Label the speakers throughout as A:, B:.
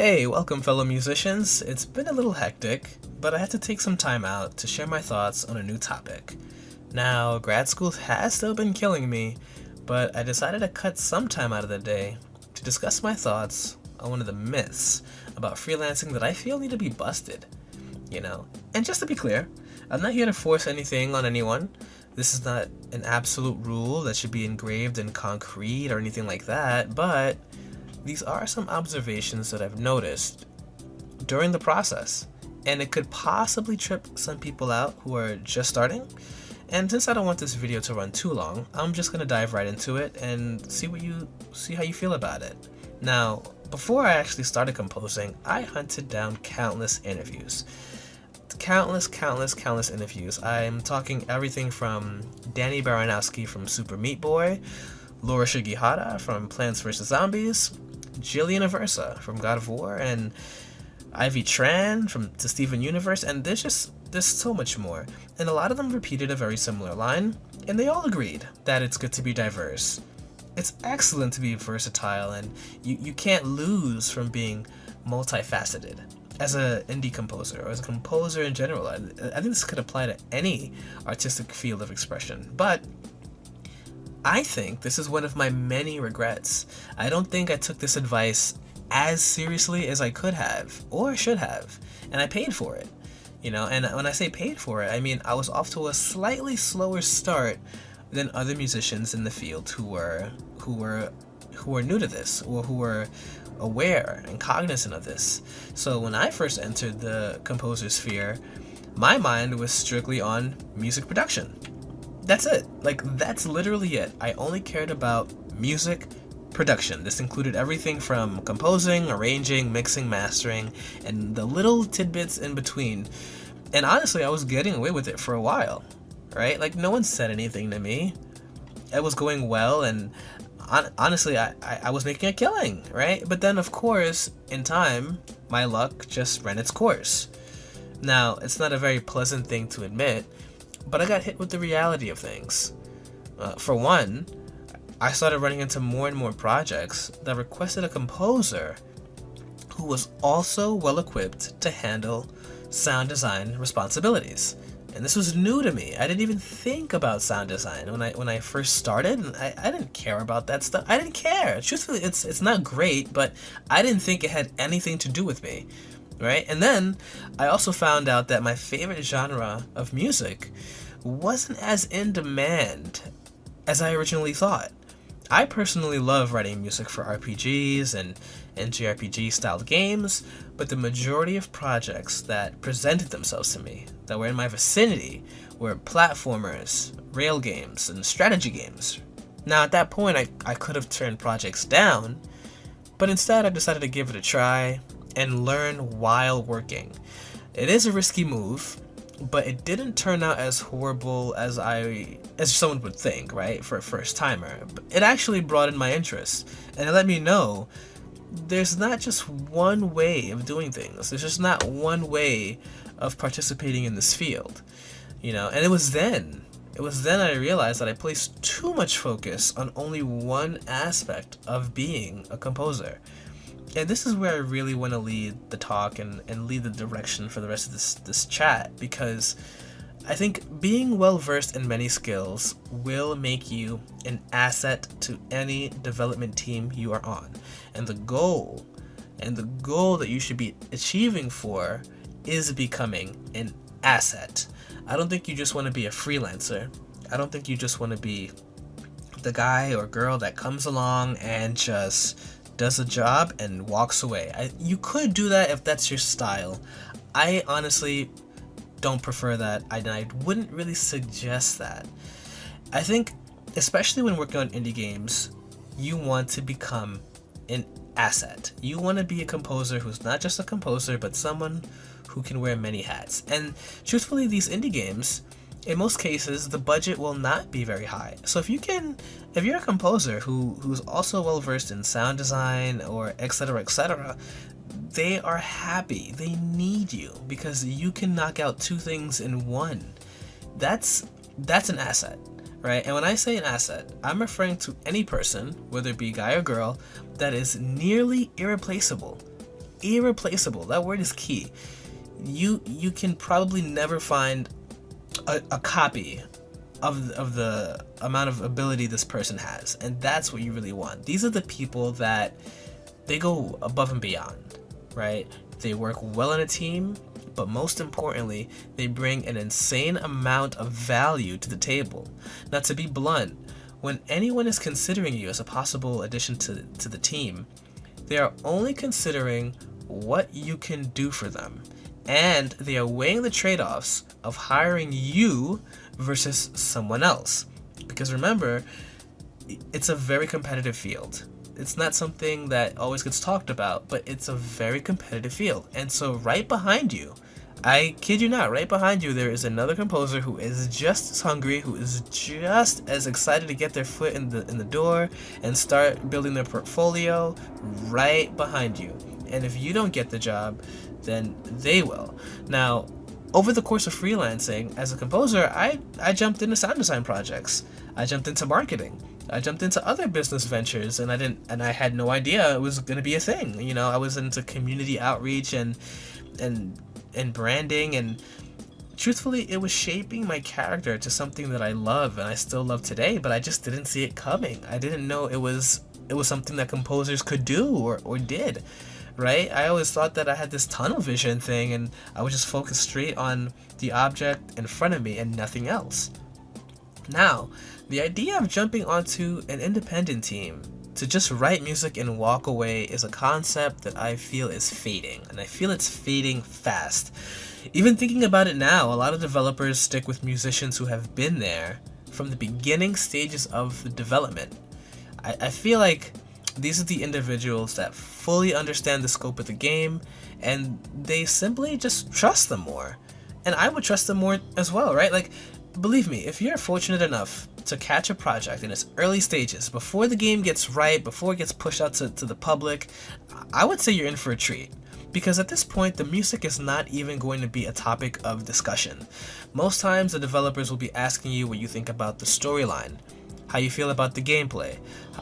A: Hey, welcome fellow musicians. It's been a little hectic, but I had to take some time out to share my thoughts on a new topic. Now, grad school has still been killing me, but I decided to cut some time out of the day to discuss my thoughts on one of the myths about freelancing that I feel need to be busted. And just to be clear, I'm not here to force anything on anyone. This is not an absolute rule that should be engraved in concrete or anything like that, but these are some observations that I've noticed during the process, and it could possibly trip some people out who are just starting. And since I don't want this video to run too long, I'm just gonna dive right into it and see how you feel about it. Now, before I actually started composing, I hunted down countless interviews. Countless interviews. I'm talking everything from Danny Baranowski from Super Meat Boy, Laura Shigihara from Plants vs. Zombies, Jillian Aversa from God of War, and Ivy Tran from To Steven Universe, and there's so much more. And a lot of them repeated a very similar line, and they all agreed that it's good to be diverse. It's excellent to be versatile, and you can't lose from being multifaceted. As an indie composer, or as a composer in general, I think this could apply to any artistic field of expression, but I think this is one of my many regrets. I don't think I took this advice as seriously as I could have, or should have, and I paid for it. And when I say paid for it, I mean I was off to a slightly slower start than other musicians in the field who were new to this, or who were aware and cognizant of this. So when I first entered the composer sphere, my mind was strictly on music production. That's it. That's literally it. I only cared about music production. This included everything from composing, arranging, mixing, mastering, and the little tidbits in between. And honestly, I was getting away with it for a while, right? No one said anything to me. It was going well, and honestly, I was making a killing, right? But then, of course, in time, my luck just ran its course. Now, it's not a very pleasant thing to admit, but I got hit with the reality of things. For one, I started running into more and more projects that requested a composer who was also well equipped to handle sound design responsibilities. And this was new to me. I didn't even think about sound design when I first started. And I didn't care about that stuff. I didn't care. Truthfully, it's not great, but I didn't think it had anything to do with me, right? And then I also found out that my favorite genre of music wasn't as in demand as I originally thought. I personally love writing music for RPGs and JRPG styled games, but the majority of projects that presented themselves to me, that were in my vicinity, were platformers, rail games, and strategy games. Now at that point I could have turned projects down, but instead I decided to give it a try and learn while working. It is a risky move, but it didn't turn out as horrible as someone would think, right, for a first timer. It actually broadened my interest, and it let me know there's not just one way of doing things. There's just not one way of participating in this field, and it was then I realized that I placed too much focus on only one aspect of being a composer. And this is where I really want to lead the talk and lead the direction for the rest of this chat, because I think being well versed in many skills will make you an asset to any development team you are on. And the goal that you should be achieving for is becoming an asset. I don't think you just want to be a freelancer. I don't think you just want to be the guy or girl that comes along and just does a job and walks away. You could do that if that's your style. I honestly don't prefer that. I wouldn't really suggest that. I think, especially when working on indie games, you want to become an asset. You want to be a composer who's not just a composer, but someone who can wear many hats. And truthfully, these indie games, in most cases, the budget will not be very high. So if you're a composer who's also well versed in sound design or etc., they are happy. They need you because you can knock out two things in one. That's an asset, right? And when I say an asset, I'm referring to any person, whether it be guy or girl, that is nearly irreplaceable irreplaceable. That word is key. You can probably never find a copy of the amount of ability this person has, and that's what you really want. These are the people that they go above and beyond, right? They work well in a team, but most importantly, they bring an insane amount of value to the table. Now, to be blunt, when anyone is considering you as a possible addition to the team, they are only considering what you can do for them, and they are weighing the trade-offs of hiring you versus someone else. Because remember, it's a very competitive field. It's not something that always gets talked about, but it's a very competitive field. And so right behind you, I kid you not, right behind you there is another composer who is just as hungry, who is just as excited to get their foot in the door and start building their portfolio right behind you. And if you don't get the job, then they will. Now, over the course of freelancing as a composer, I jumped into sound design projects. I jumped into marketing. I jumped into other business ventures, and I had no idea it was going to be a thing. You know, I was into community outreach and branding, and truthfully, it was shaping my character to something that I love and I still love today, but I just didn't see it coming. I didn't know it was something that composers could do or did, right? I always thought that I had this tunnel vision thing, and I would just focus straight on the object in front of me and nothing else. Now, the idea of jumping onto an independent team to just write music and walk away is a concept that I feel is fading, and I feel it's fading fast. Even thinking about it now, a lot of developers stick with musicians who have been there from the beginning stages of the development. I feel like these are the individuals that fully understand the scope of the game, and they simply just trust them more. And I would trust them more as well, right? Like, believe me, if you're fortunate enough to catch a project in its early stages, before the game gets right, before it gets pushed out to the public, I would say you're in for a treat. Because at this point, the music is not even going to be a topic of discussion. Most times, the developers will be asking you what you think about the storyline, how you feel about the gameplay,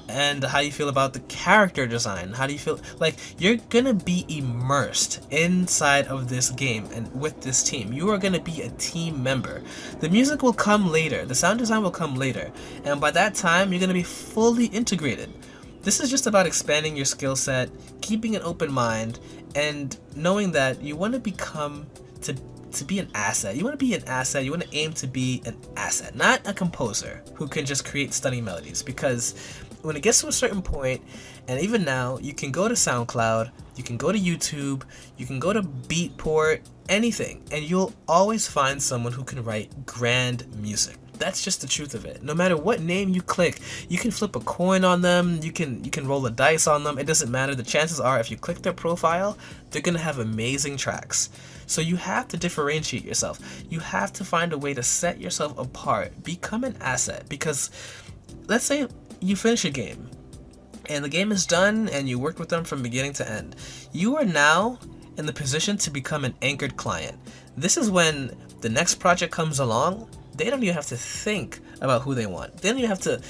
A: and how you feel about the character design. How do you feel? Like, you're gonna be immersed inside of this game and with this team. You are gonna be a team member. The music will come later, the sound design will come later, and by that time, you're gonna be fully integrated. This is just about expanding your skill set, keeping an open mind, and knowing that you want to become to be an asset. You want to be an asset. You want to aim to be an asset, not a composer who can just create stunning melodies. Because when it gets to a certain point, and even now, you can go to SoundCloud, you can go to YouTube, you can go to Beatport, anything, and you'll always find someone who can write grand music. That's just the truth of it. No matter what name you click, you can flip a coin on them, you can roll a dice on them, it doesn't matter. The chances are, if you click their profile, they're gonna have amazing tracks. So you have to differentiate yourself. You have to find a way to set yourself apart, become an asset. Because let's say you finish a game, and the game is done, and you worked with them from beginning to end. You are now in the position to become an anchored client. This is when the next project comes along, they don't even have to think about who they want. They don't even have to,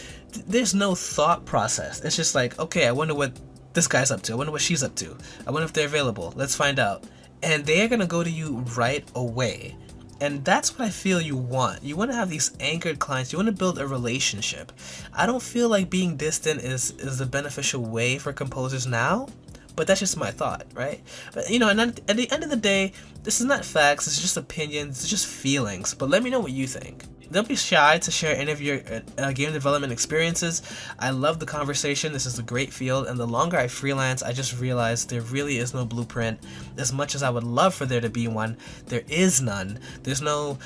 A: there's no thought process. It's just like, okay, I wonder what this guy's up to. I wonder what she's up to. I wonder if they're available. Let's find out. And they're going to go to you right away. And that's what I feel you want. You want to have these anchored clients. You want to build a relationship. I don't feel like being distant is the beneficial way for composers now. But that's just my thought, right? But, you know, and at the end of the day, this is not facts, it's just opinions, it's just feelings. But let me know what you think. Don't be shy to share any of your game development experiences. I love the conversation. This is a great field, and the longer I freelance, I just realized there really is no blueprint. As much as I would love for there to be one, there is none. There's no,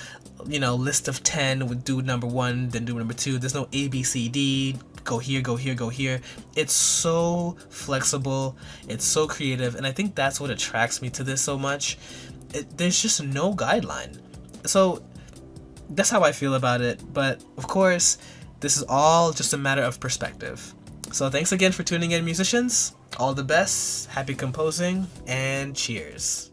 A: you know, list of 10 with do number 1, then do number 2. There's no A, B, C, D. Go here, go here, go here. It's so flexible, it's so creative, and I think that's what attracts me to this so much. There's just no guideline. So that's how I feel about it, but of course, this is all just a matter of perspective. So thanks again for tuning in, musicians. All the best, happy composing, and cheers.